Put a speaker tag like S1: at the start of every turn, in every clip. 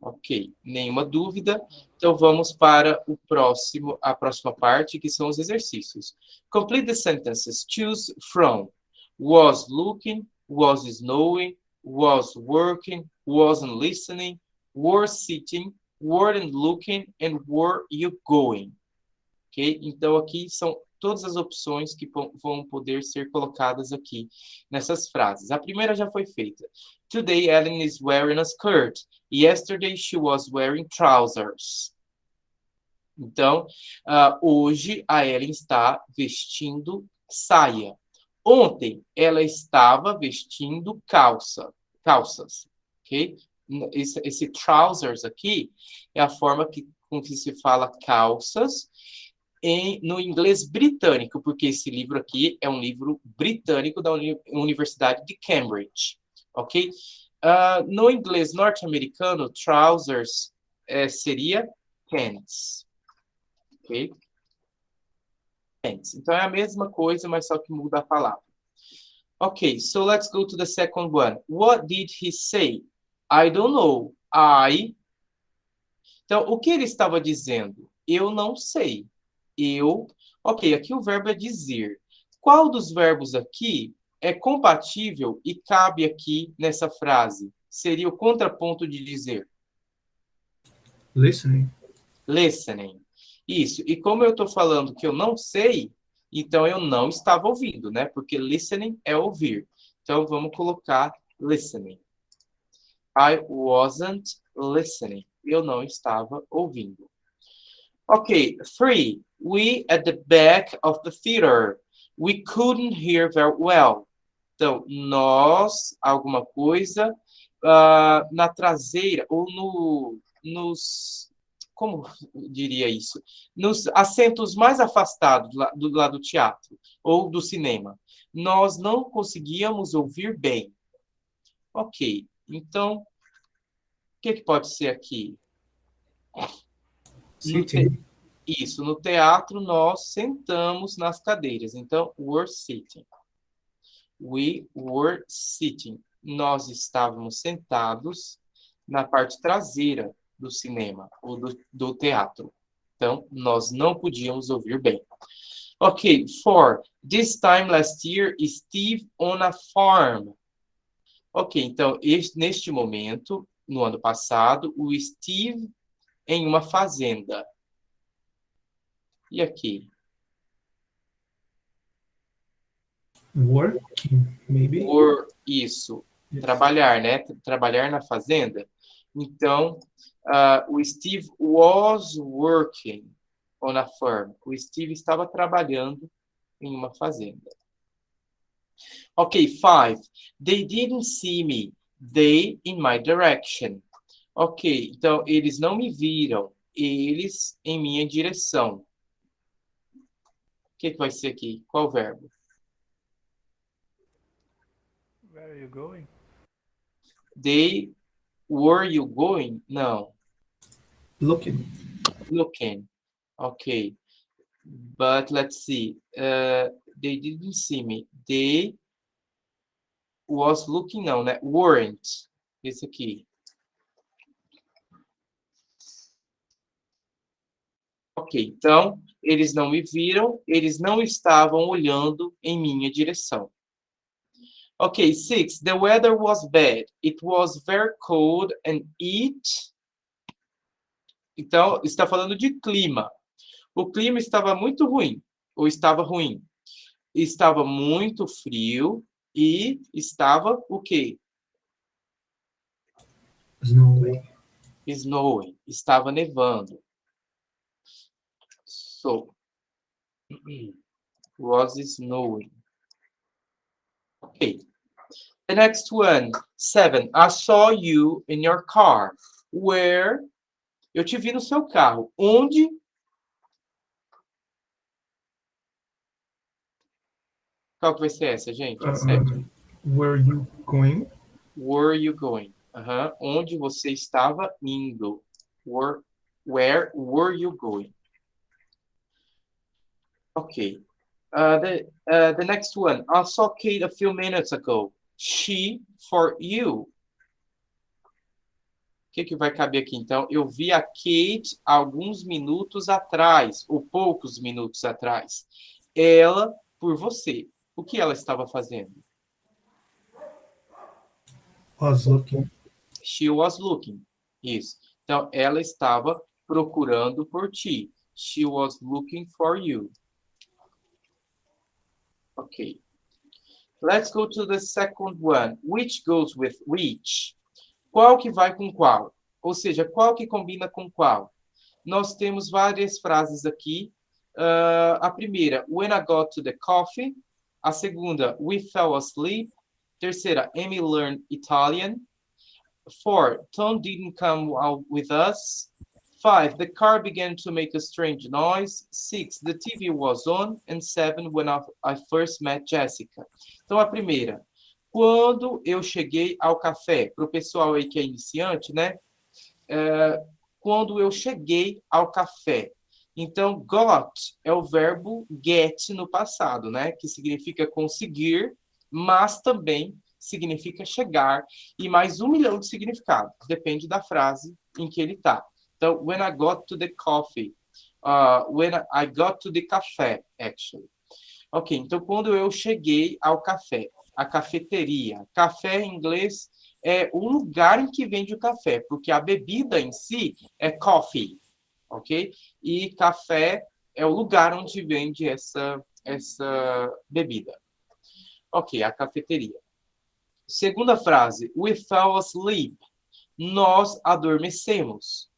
S1: Ok, nenhuma dúvida. Então vamos para a próxima parte, que são os exercícios. Complete the sentences. Choose from. Was looking, was snowing, was working, wasn't listening, were sitting, weren't looking, and were you going? Ok? Então aqui são todas as opções que vão poder ser colocadas aqui nessas frases. A primeira já foi feita. Today Ellen is wearing a skirt. Yesterday she was wearing trousers. Então, hoje a Ellen está vestindo saia. Ontem ela estava vestindo calças. Ok? Esse trousers aqui é a forma com que se fala calças no inglês britânico, porque esse livro aqui é um livro britânico da Universidade de Cambridge, ok? No inglês norte-americano, trousers seria pants, ok? Pants. Então é a mesma coisa, mas só que muda a palavra. Ok, so let's go to the second one. What did he say? I don't know. Então, o que ele estava dizendo? Eu não sei. Ok, aqui o verbo é dizer. Qual dos verbos aqui é compatível e cabe aqui nessa frase? Seria o contraponto de dizer.
S2: Listening.
S1: Listening. Isso. E como eu estou falando que eu não sei, então eu não estava ouvindo, né? Porque listening é ouvir. Então vamos colocar listening. I wasn't listening. Eu não estava ouvindo. Ok, 3. We at the back of the theater. We couldn't hear very well. Então, nós, alguma coisa, na traseira, ou como diria isso? Nos assentos mais afastados do lado do teatro, ou do cinema. Nós não conseguíamos ouvir bem. Ok, então, o que pode ser aqui?
S2: Sitting.
S1: Isso, no teatro nós sentamos nas cadeiras. Então, were sitting. We were sitting. Nós estávamos sentados na parte traseira do cinema ou do teatro. Então, nós não podíamos ouvir bem. Ok, 4. This time last year, Steve on a farm. Ok, então, neste momento, no ano passado, o Steve em uma fazenda. E aqui?
S2: Working, maybe.
S1: Isso.
S2: Yes.
S1: Trabalhar, né? Trabalhar na fazenda. Então, o Steve was working on a farm. O Steve estava trabalhando em uma fazenda. Ok, 5. They didn't see me. They in my direction. Ok, então eles não me viram. Eles em minha direção. O que vai ser aqui? Qual verbo?
S3: Where are you going?
S1: They, were you going? Não.
S2: Looking.
S1: Looking. Okay. But let's see. They didn't see me. They was looking, não, né? Weren't. Esse aqui. Ok, então, eles não me viram, eles não estavam olhando em minha direção. Ok, 6. The weather was bad. It was very cold and Então, está falando de clima. O clima estava muito ruim, ou estava ruim. Estava muito frio e estava o quê?
S2: Snowing.
S1: Snowing. Estava nevando. So, was snowing. Okay. The next one, 7. I saw you in your car. Where? Eu te vi no seu carro. Onde? Qual que vai ser essa, gente? A 7.
S2: Where are you going?
S1: Were you going? Onde você estava indo? Where were you going? Okay. The next one. I saw Kate a few minutes ago. She for you. que vai caber aqui? Então, eu vi a Kate alguns minutos atrás, ou poucos minutos atrás. Ela por você. O que ela estava fazendo?
S2: Was looking.
S1: She was looking. Isso. Então, ela estava procurando por ti. She was looking for you. Ok. Let's go to the second one. Which goes with which? Qual que vai com qual? Ou seja, qual que combina com qual? Nós temos várias frases aqui. A primeira, when I got to the coffee. A segunda, we fell asleep. Terceira, Amy learned Italian. 4, Tom didn't come out with us. 5, the car began to make a strange noise. 6, the TV was on. And 7, when I first met Jessica. Então, a primeira, quando eu cheguei ao café, para o pessoal aí que é iniciante, né? Quando eu cheguei ao café. Então, got é o verbo get no passado, né? Que significa conseguir, mas também significa chegar, e mais 1 milhão de significados, depende da frase em que ele está. Então, when I got to the coffee, when I got to the café, actually. Ok, então quando eu cheguei ao café, a cafeteria. Café em inglês é o lugar em que vende o café, porque a bebida em si é coffee, ok? E café é o lugar onde vende essa bebida. Ok, a cafeteria. Segunda frase, we fell asleep. Nós adormecemos.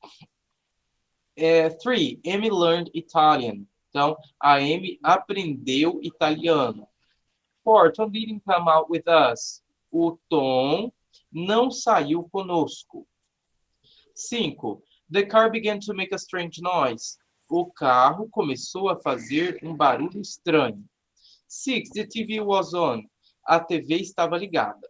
S1: 3, Amy learned Italian. Então, a Amy aprendeu italiano. 4, Tom didn't come out with us. O Tom não saiu conosco. 5, the car began to make a strange noise. O carro começou a fazer um barulho estranho. 6, the TV was on. A TV estava ligada.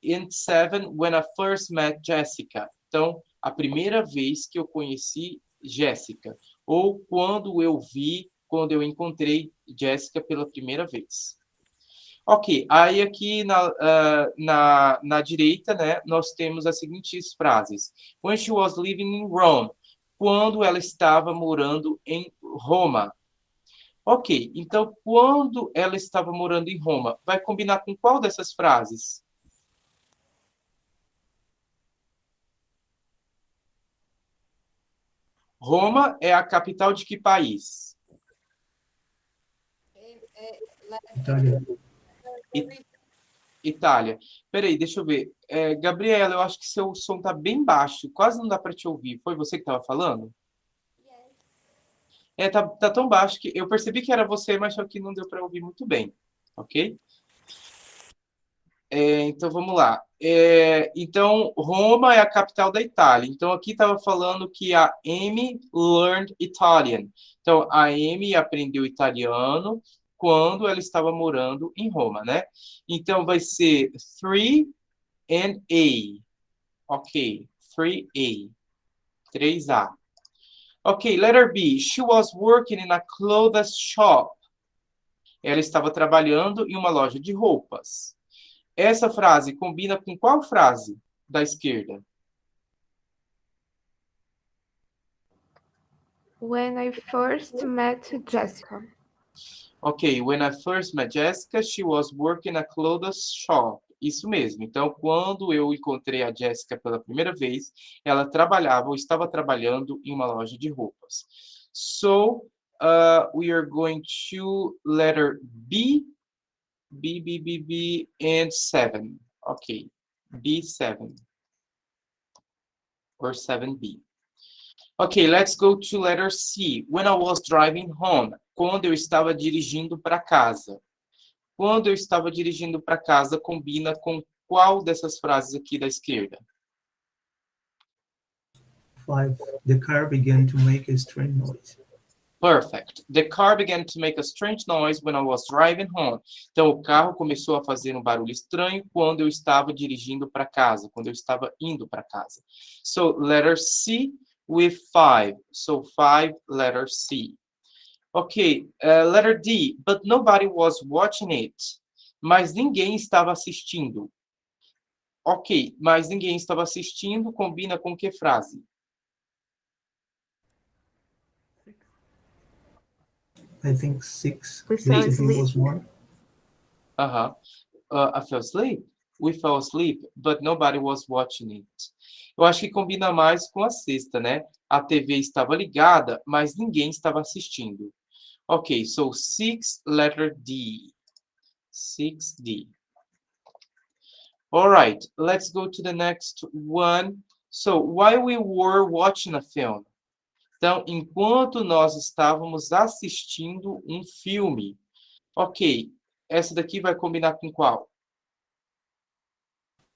S1: And 7, when I first met Jessica. Então, a primeira vez que eu conheci Jéssica. Ou quando eu encontrei Jessica pela primeira vez. Ok, aí aqui na direita, né, nós temos as seguintes frases. When she was living in Rome. Quando ela estava morando em Roma. Ok, então quando ela estava morando em Roma, vai combinar com qual dessas frases? Roma é a capital de que país?
S2: Itália.
S1: Itália. Peraí, deixa eu ver. Gabriela, eu acho que seu som tá bem baixo. Quase não dá para te ouvir. Foi você que estava falando? Tá tão baixo que eu percebi que era você, mas só que não deu para ouvir muito bem. Ok? Então, vamos lá. Então, Roma é a capital da Itália. Então, aqui estava falando que a Amy learned Italian. Então, a Amy aprendeu italiano quando ela estava morando em Roma, né? Então, vai ser 3 and A. Ok, 3A. 3A. Ok, letter B. She was working in a clothes shop. Ela estava trabalhando em uma loja de roupas. Essa frase combina com qual frase da esquerda?
S4: When I first met Jessica.
S1: Ok, when I first met Jessica, she was working a clothes shop. Isso mesmo. Então, quando eu encontrei a Jessica pela primeira vez, ela trabalhava ou estava trabalhando em uma loja de roupas. So, we are going to letter B. B, and 7. Ok, B7. Or 7B. Ok, let's go to letter C. When I was driving home. Quando eu estava dirigindo para casa. Quando eu estava dirigindo para casa, combina com qual dessas frases aqui da esquerda?
S2: 5, the car began to make a strange noise.
S1: Perfect. The car began to make a strange noise when I was driving home. Então, o carro começou a fazer um barulho estranho quando eu estava dirigindo para casa, quando eu estava indo para casa. So, letter C with 5. So, 5, letter C. Ok, letter D. But nobody was watching it. Mas ninguém estava assistindo. Ok, mas ninguém estava assistindo, combina com que frase?
S2: I think 6
S4: We fell
S2: basically
S4: asleep.
S2: was one.
S1: Aham. I fell asleep. We fell asleep, but nobody was watching it. Eu acho que combina mais com a sexta, né? A TV estava ligada, mas ninguém estava assistindo. Ok, so 6, letter D. 6D. All right, let's go to the next one. So, while we were watching a film. Então, enquanto nós estávamos assistindo um filme. Ok, essa daqui vai combinar com qual?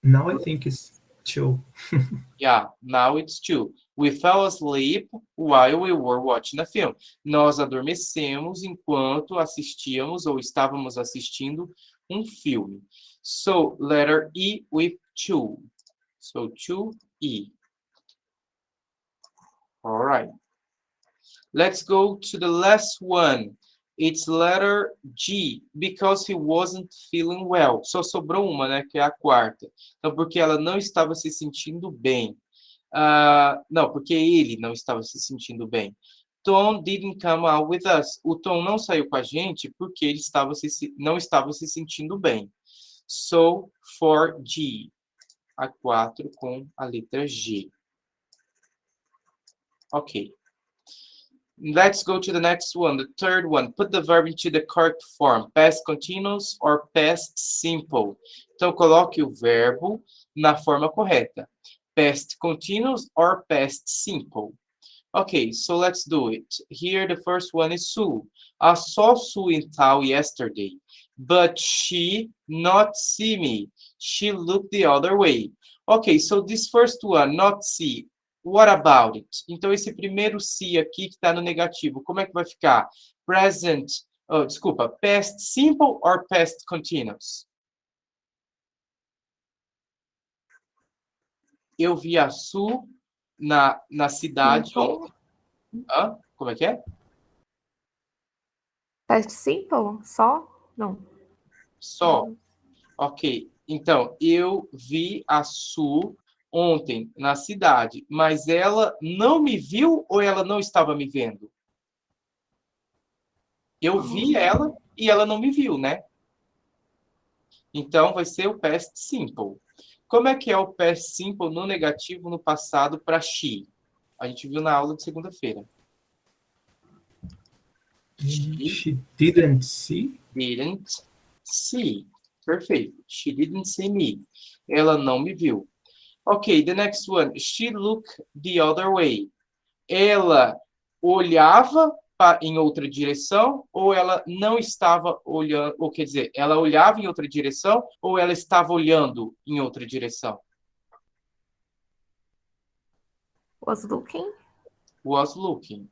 S2: Now I think it's 2.
S1: Yeah, now it's 2. We fell asleep while we were watching a film. Nós adormecemos enquanto assistíamos ou estávamos assistindo um filme. So, letter E with 2. So, 2E. All right. Let's go to the last one. It's letter G, because he wasn't feeling well. Só sobrou uma, né, que é a quarta. Então, porque ela não estava se sentindo bem. Não, porque ele não estava se sentindo bem. Tom didn't come out with us. O Tom não saiu com a gente porque ele não estava se sentindo bem. So, for G. A 4 com a letra G. Ok. Let's go to the next one, the third one. Put the verb into the correct form, past continuous or past simple. Então, coloque o verbo na forma correta. Past continuous or past simple. Okay, so let's do it. Here, the first one is Sue. I saw Sue in town yesterday, but she not see me. She looked the other way. Okay, so this first one, not see. What about it? Então, esse primeiro se aqui que está no negativo, como é que vai ficar? Present, desculpa, past simple or past continuous? Eu vi a Sue na cidade ontem. Como é que é?
S4: Past simple? Só? Não.
S1: Só. Ok. Então, eu vi a Sue ontem na cidade, mas ela não me viu ou ela não estava me vendo? Eu vi ela e ela não me viu, né? Então, vai ser o past simple. Como é que é o past simple no negativo no passado para she? A gente viu na aula de segunda-feira.
S2: She didn't see.
S1: Didn't see. Perfeito. She didn't see me. Ela não me viu. Ok, the next one. She looked the other way. Ela olhava em outra direção ou ela não estava olhando, ou quer dizer, ela olhava em outra direção ou ela estava olhando em outra direção?
S4: Was looking?
S1: Was looking.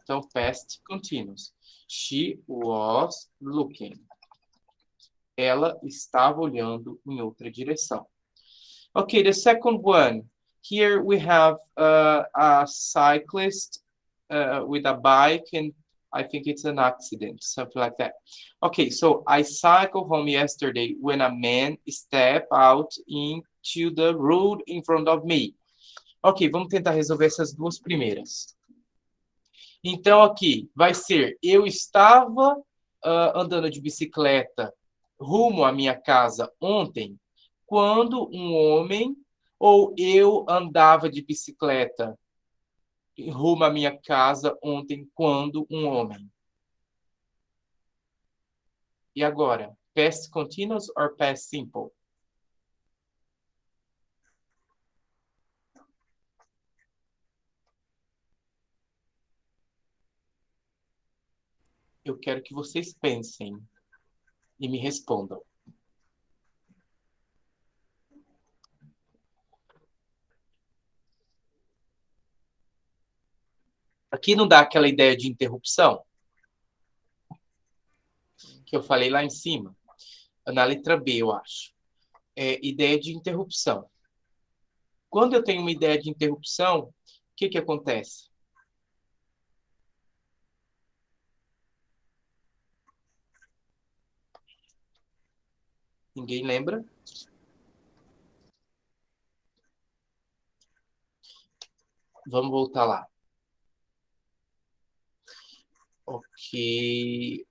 S1: Então, past continuous. She was looking. Ela estava olhando em outra direção. Okay, the second one. Here we have a cyclist with a bike, and I think it's an accident, something like that. Okay, so I cycled home yesterday when a man stepped out into the road in front of me. Ok, vamos tentar resolver essas duas primeiras. Então, aqui vai ser: eu estava andando de bicicleta rumo à minha casa ontem, quando um homem, ou eu andava de bicicleta rumo à minha casa ontem, quando um homem. E agora? Past continuous or past simple? Eu quero que vocês pensem e me respondam. Aqui não dá aquela ideia de interrupção que eu falei lá em cima, na letra B, eu acho. É ideia de interrupção. Quando eu tenho uma ideia de interrupção, o que acontece? Ninguém lembra? Vamos voltar lá. Ok.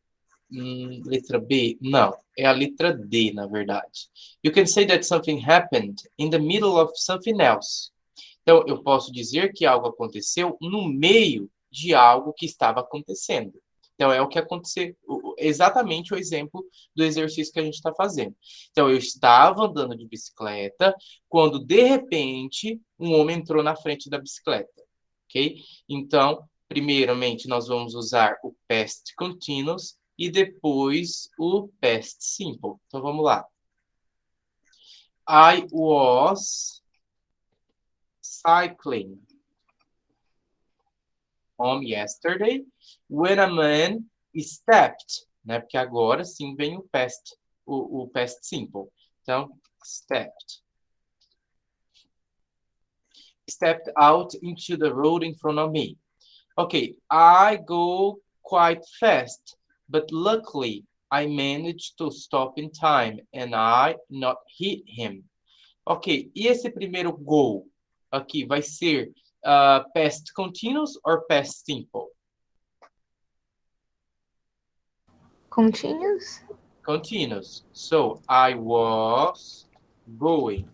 S1: Letra B? Não, é a letra D, na verdade. You can say that something happened in the middle of something else. Então, eu posso dizer que algo aconteceu no meio de algo que estava acontecendo. Então, é o que aconteceu, exatamente o exemplo do exercício que a gente está fazendo. Então, eu estava andando de bicicleta quando, de repente, um homem entrou na frente da bicicleta. Ok? Então, primeiramente, nós vamos usar o past continuous e depois o past simple. Então, vamos lá. I was cycling home yesterday when a man stepped, né? Porque agora sim vem o past simple. Então, stepped. Stepped out into the road in front of me. Okay, I go quite fast, but luckily I managed to stop in time and I not hit him. Ok, e esse primeiro go aqui vai ser past continuous or past simple?
S4: Continuous?
S1: Continuous. So, I was going.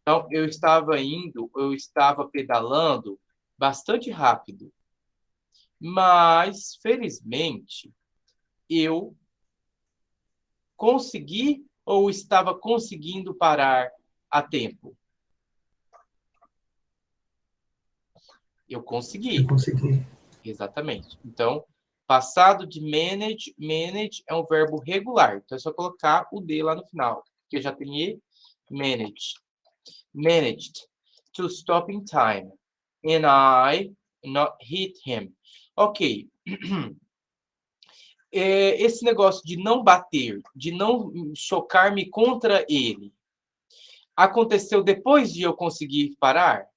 S1: Então, eu estava pedalando bastante rápido. Mas, felizmente, eu consegui ou estava conseguindo parar a tempo? Eu consegui.
S2: Eu consegui.
S1: Exatamente. Então, passado de manage é um verbo regular. Então, é só colocar o D lá no final. Porque já tem E, manage. Managed to stop in time. And I not hit him. Ok. Esse negócio de não bater, de não chocar-me contra ele, aconteceu depois de eu conseguir parar?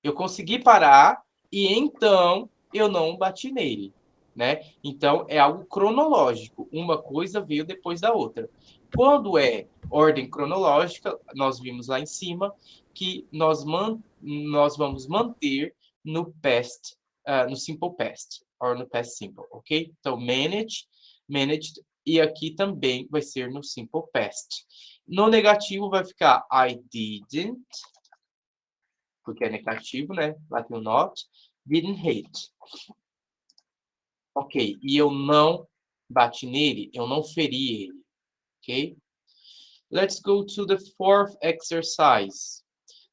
S1: Eu consegui parar e então eu não bati nele, né? Então é algo cronológico. Uma coisa veio depois da outra. Quando é ordem cronológica, nós vimos lá em cima que nós vamos manter no past, no simple past, ou no past simple, ok? Então managed, e aqui também vai ser no simple past. No negativo vai ficar I didn't, porque é negativo, né? Lá tem o not. Didn't hate. Ok. E eu não bati nele, eu não feri ele. Ok? Let's go to the fourth exercise.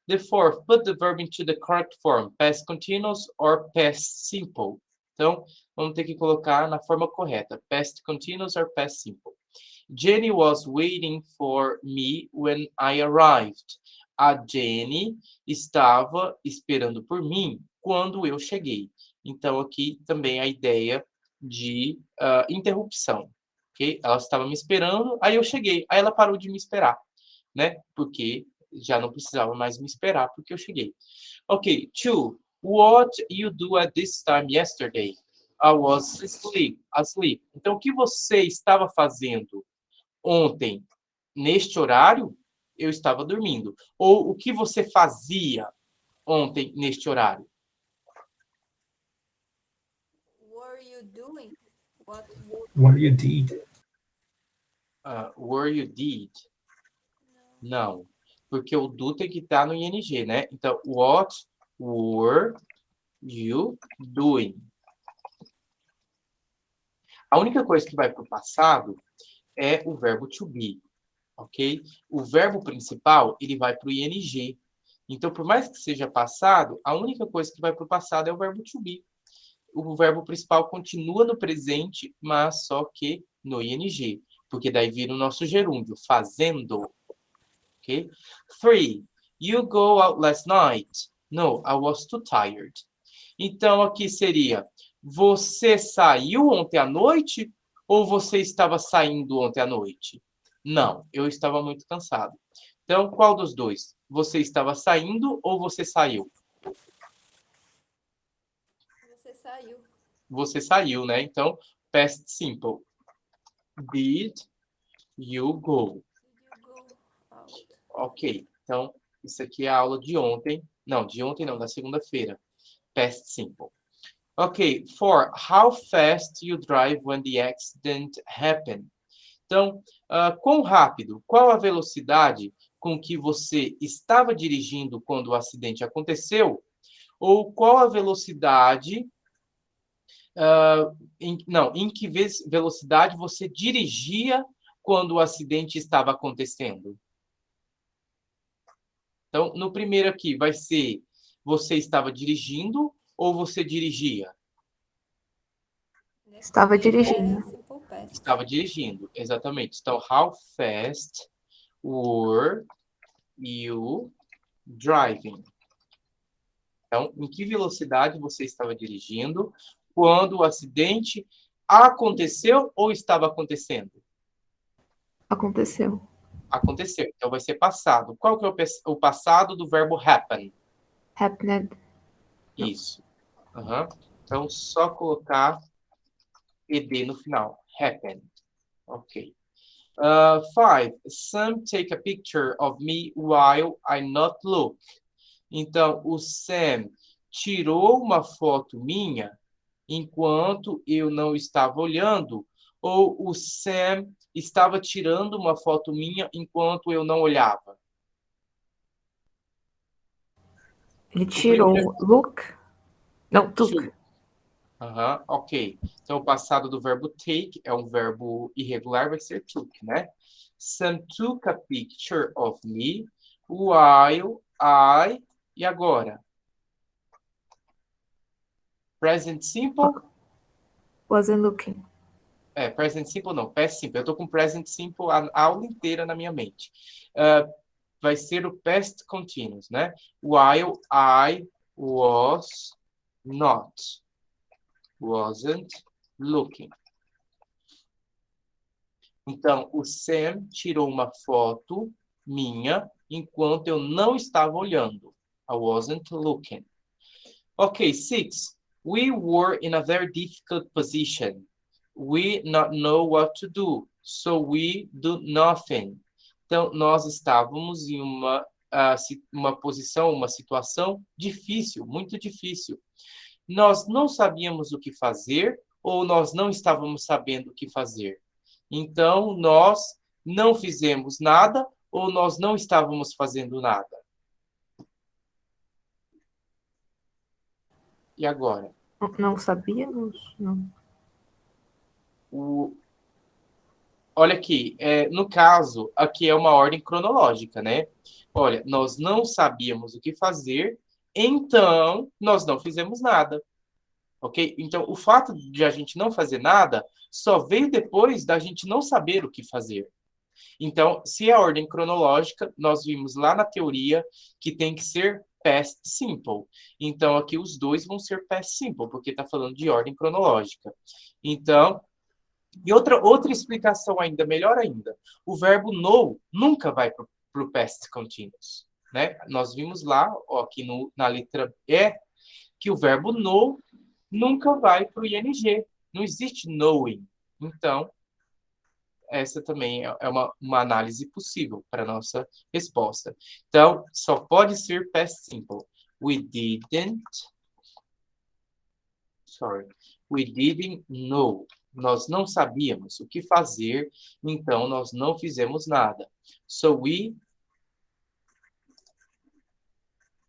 S1: The fourth, put the verb into the correct form. Past continuous or past simple. Então, vamos ter que colocar na forma correta. Past continuous or past simple. Jenny was waiting for me when I arrived. A Jenny estava esperando por mim quando eu cheguei. Então, aqui também a ideia de interrupção. Okay? Ela estava me esperando, aí eu cheguei. Aí ela parou de me esperar, né? Porque já não precisava mais me esperar, porque eu cheguei. Ok, 2. What you do at this time yesterday? I was asleep. Então, o que você estava fazendo ontem, neste horário? Eu estava dormindo. Ou o que você fazia ontem, neste horário?
S5: Were you doing?
S2: What you did.
S1: Were you did? Não. Porque o do tem que estar no ing, né? Então, what were you doing? A única coisa que vai para o passado é o verbo to be, ok? O verbo principal, ele vai para o ing. Então, por mais que seja passado, a única coisa que vai para o passado é o verbo to be. O verbo principal continua no presente, mas só que no ing. Porque daí vira o nosso gerúndio, fazendo. Ok? 3. You go out last night. No, I was too tired. Então, aqui seria, você saiu ontem à noite ou você estava saindo ontem à noite? Não, eu estava muito cansado. Então, qual dos dois? Você estava saindo ou você saiu?
S5: Você saiu.
S1: Você saiu, né? Então, past simple. Did you go?
S5: Did you go out?
S1: Ok, então Isso aqui é a aula de ontem. Não, de ontem não, da segunda-feira. Past simple. Ok, 4. How fast you drive when the accident happened? Então, quão rápido? Qual a velocidade com que você estava dirigindo quando o acidente aconteceu? Ou qual a velocidade... em que velocidade você dirigia quando o acidente estava acontecendo? Então, no primeiro aqui, vai ser você estava dirigindo ou você dirigia?
S5: Nesse
S4: Estava
S5: primeiro
S4: dirigindo.
S5: É simple past.
S1: Estava dirigindo, exatamente. Então, how fast were you driving? Então, em que velocidade você estava dirigindo quando o acidente aconteceu ou estava acontecendo?
S4: Aconteceu.
S1: Aconteceu. Então, vai ser passado. Qual que é o passado do verbo happen?
S4: Happened.
S1: Isso. Uhum. Então, só colocar ed no final. Happen. Ok. 5. Sam take a picture of me while I not look. Então, o Sam tirou uma foto minha enquanto eu não estava olhando, ou o Sam estava tirando uma foto minha enquanto eu não olhava?
S4: Ele tirou look. Não, took.
S1: Aham, ok. Então, o passado do verbo take é um verbo irregular, vai ser took, né? Sam took a picture of me while I... E agora? Present simple?
S4: Wasn't looking.
S1: Present simple não, past simple. Eu tô com present simple a aula inteira na minha mente. Vai ser o past continuous, né? While I was not. Wasn't looking. Então, o Sam tirou uma foto minha enquanto eu não estava olhando. I wasn't looking. Ok, 6. We were in a very difficult position. We not know what to do, so we do nothing. Então, nós estávamos em uma posição, uma situação difícil, muito difícil. Nós não sabíamos o que fazer ou nós não estávamos sabendo o que fazer. Então, nós não fizemos nada ou nós não estávamos fazendo nada. E agora?
S4: Não sabíamos? Não.
S1: Olha aqui, no caso, aqui é uma ordem cronológica, né? Olha, nós não sabíamos o que fazer, então nós não fizemos nada, ok? Então, o fato de a gente não fazer nada só veio depois da gente não saber o que fazer. Então, se é a ordem cronológica, nós vimos lá na teoria que tem que ser past simple. Então, aqui os dois vão ser past simple, porque está falando de ordem cronológica. Então, e outra explicação ainda, melhor ainda, o verbo know nunca vai para o past continuous, né? Nós vimos lá, ó, aqui na letra E, que o verbo know nunca vai para o ing. Não existe knowing. Então, essa também é uma análise possível para a nossa resposta. Então, só pode ser past simple. We didn't know. Nós não sabíamos o que fazer, então nós não fizemos nada. So we...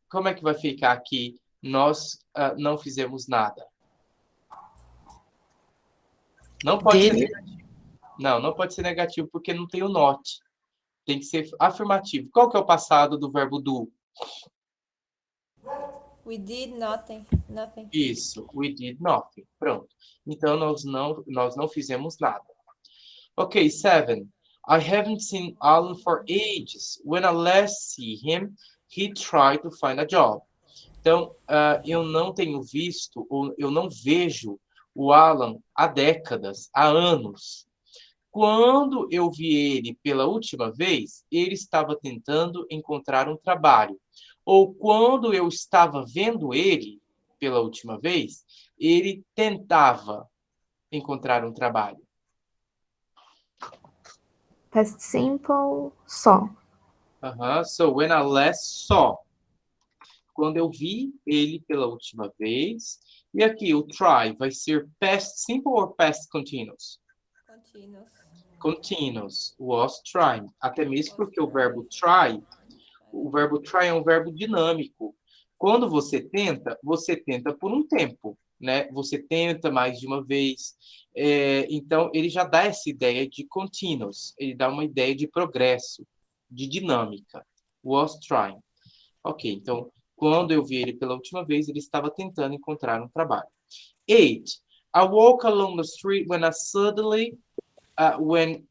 S1: Como é que vai ficar aqui? Nós não fizemos nada. Não pode ser negativo. Não pode ser negativo porque não tem o not. Tem que ser afirmativo. Qual que é o passado do verbo do?
S5: We did nothing.
S1: Isso, we did nothing. Pronto. Então, nós não fizemos nada. Ok, 7. I haven't seen Alan for ages. When I last see him, he tried to find a job. Então, eu não tenho visto, ou eu não vejo o Alan há décadas, há anos. Quando eu vi ele pela última vez, ele estava tentando encontrar um trabalho. Ou quando eu estava vendo ele pela última vez, ele tentava encontrar um trabalho.
S4: Past simple, só.
S1: So, when I last saw. Quando eu vi ele pela última vez. E aqui, o try vai ser past simple ou past continuous?
S5: Continuous.
S1: Continuous. Was trying. Até mesmo
S5: Was
S1: porque o
S5: trying.
S1: verbo try é um verbo dinâmico. Quando você tenta por um tempo, né? Você tenta mais de uma vez. Então, ele já dá essa ideia de continuous. Ele dá uma ideia de progresso, de dinâmica. Was trying. Ok, então, quando eu vi ele pela última vez, ele estava tentando encontrar um trabalho. 8. I walk along the street when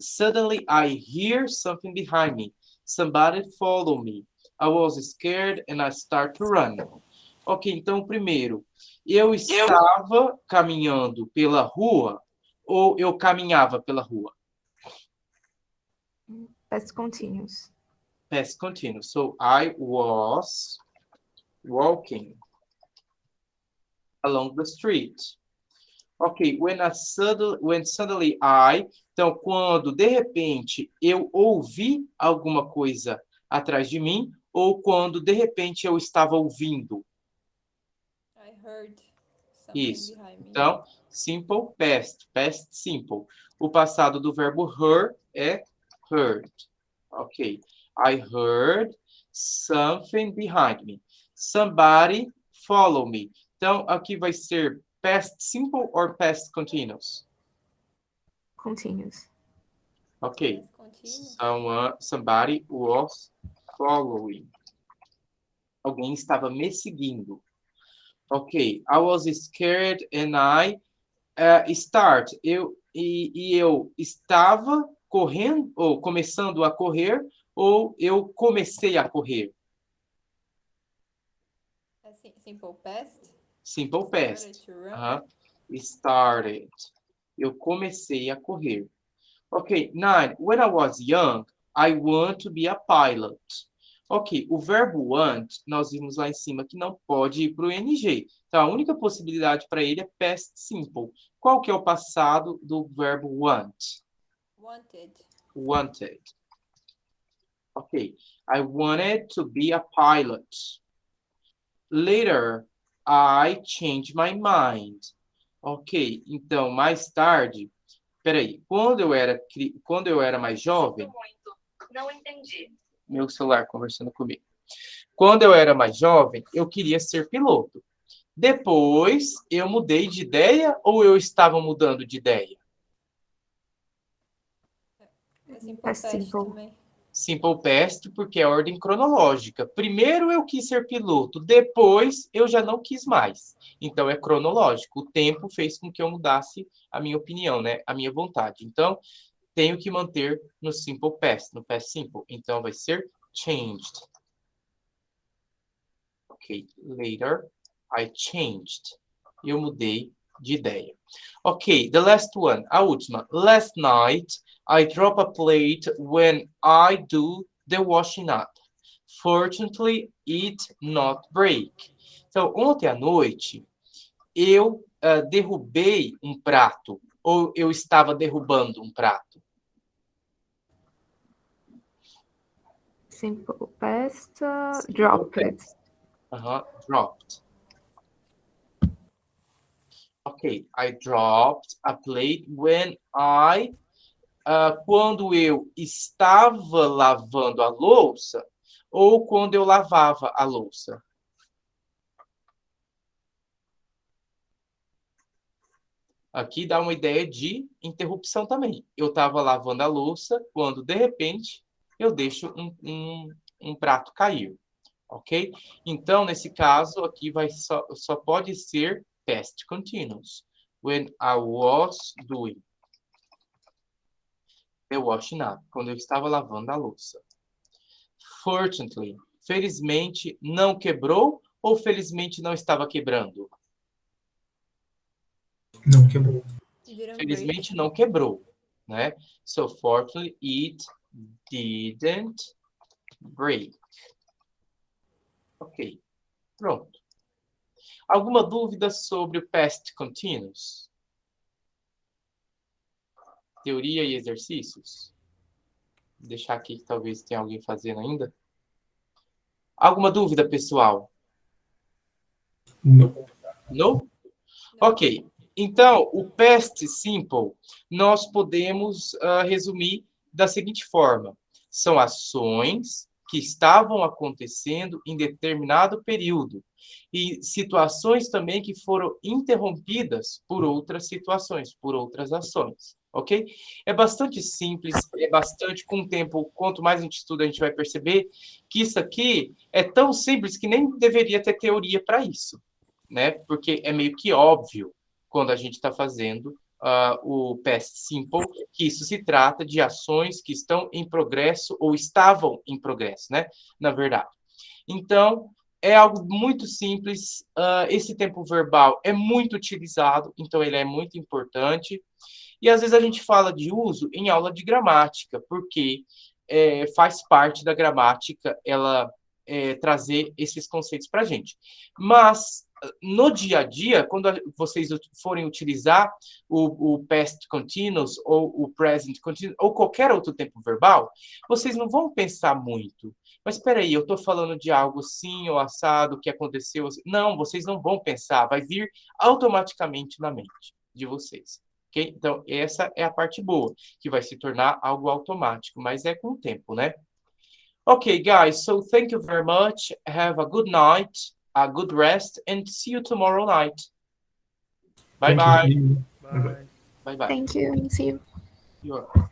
S1: suddenly I hear something behind me. Somebody follow me. I was scared and I start to run. Ok, então, primeiro, eu estava caminhando pela rua ou eu caminhava pela rua?
S4: Past continuous.
S1: Past continuous. So, I was walking along the street. Ok, when suddenly I... Então, quando, de repente, eu ouvi alguma coisa atrás de mim, ou quando, de repente, eu estava ouvindo.
S5: I heard something
S1: Isso.
S5: behind me.
S1: Então, simple past, past simple. O passado do verbo heard é heard. Ok. I heard something behind me. Somebody follow me. Então, aqui vai ser past simple or past continuous?
S4: Continuous.
S1: Ok.
S5: Continuous.
S1: Somebody was following. Alguém estava me seguindo. Ok. I was scared and I start. Eu estava correndo, ou começando a correr, ou eu comecei a correr.
S5: Simple past.
S1: Simple past.
S5: Started to run.
S1: Started. Eu comecei a correr. Ok, 9. When I was young, I want to be a pilot. Ok, o verbo want, nós vimos lá em cima que não pode ir para o ing. Então, a única possibilidade para ele é past simple. Qual que é o passado do verbo want?
S5: Wanted.
S1: Wanted. Ok, I wanted to be a pilot. Later, I changed my mind. Ok, então, mais tarde... Peraí, quando eu era mais jovem... Não entendi. Meu celular conversando comigo. Quando eu era mais jovem, eu queria ser piloto. Depois, eu mudei de ideia ou eu estava mudando de ideia?
S5: Simple
S4: Past
S5: past
S4: simple.
S5: também.
S1: Simple past, porque é ordem cronológica. Primeiro eu quis ser piloto, depois eu já não quis mais. Então é cronológico. O tempo fez com que eu mudasse a minha opinião, né? A minha vontade. Então, tenho que manter no simple past, no past simple. Então vai ser changed. Ok, later I changed. Eu mudei de ideia. Ok, the last one, a última. Last night I drop a plate when I do the washing up. Fortunately, it not break. Então, ontem à noite, eu derrubei um prato. Ou eu estava derrubando um prato.
S4: Simple past. Dropped.
S1: Dropped. Ok, I dropped a plate when quando eu estava lavando a louça ou quando eu lavava a louça. Aqui dá uma ideia de interrupção também. Eu estava lavando a louça quando, de repente, eu deixo um prato cair. Ok? Então, nesse caso, aqui só pode ser past continuous. When I was doing the washing up. Quando eu estava lavando a louça. Fortunately. Felizmente não quebrou ou felizmente não estava quebrando?
S2: Não quebrou.
S1: Felizmente não quebrou, né? So, fortunately, it didn't break. Ok, pronto. Alguma dúvida sobre o past continuous? Teoria e exercícios? deixar aqui que talvez tenha alguém fazendo ainda. Alguma dúvida, pessoal?
S2: No.
S1: Não? Ok. Então, o past simple nós podemos resumir da seguinte forma: são ações que estavam acontecendo em determinado período e situações também que foram interrompidas por outras situações, por outras ações, ok? É bastante simples, é bastante com o tempo, quanto mais a gente estuda, a gente vai perceber que isso aqui é tão simples que nem deveria ter teoria para isso, né? Porque é meio que óbvio quando a gente está fazendo o past simple, que isso se trata de ações que estão em progresso ou estavam em progresso, né? Na verdade. Então, é algo muito simples. Esse tempo verbal é muito utilizado, então ele é muito importante. E às vezes a gente fala de uso em aula de gramática, porque faz parte da gramática ela trazer esses conceitos para a gente. Mas no dia a dia, quando vocês forem utilizar o past continuous ou o present continuous ou qualquer outro tempo verbal, vocês não vão pensar muito. Mas espera aí, eu estou falando de algo assim ou assado que aconteceu. Não, vocês não vão pensar, vai vir automaticamente na mente de vocês. Okay? Então, essa é a parte boa, que vai se tornar algo automático, mas é com o tempo, né? Okay, guys, so thank you very much. Have a good night, a good rest, and see you tomorrow night. Bye-bye.
S2: Thank you.
S3: Bye.
S1: Bye-bye.
S4: Thank you. See you.
S1: You're welcome.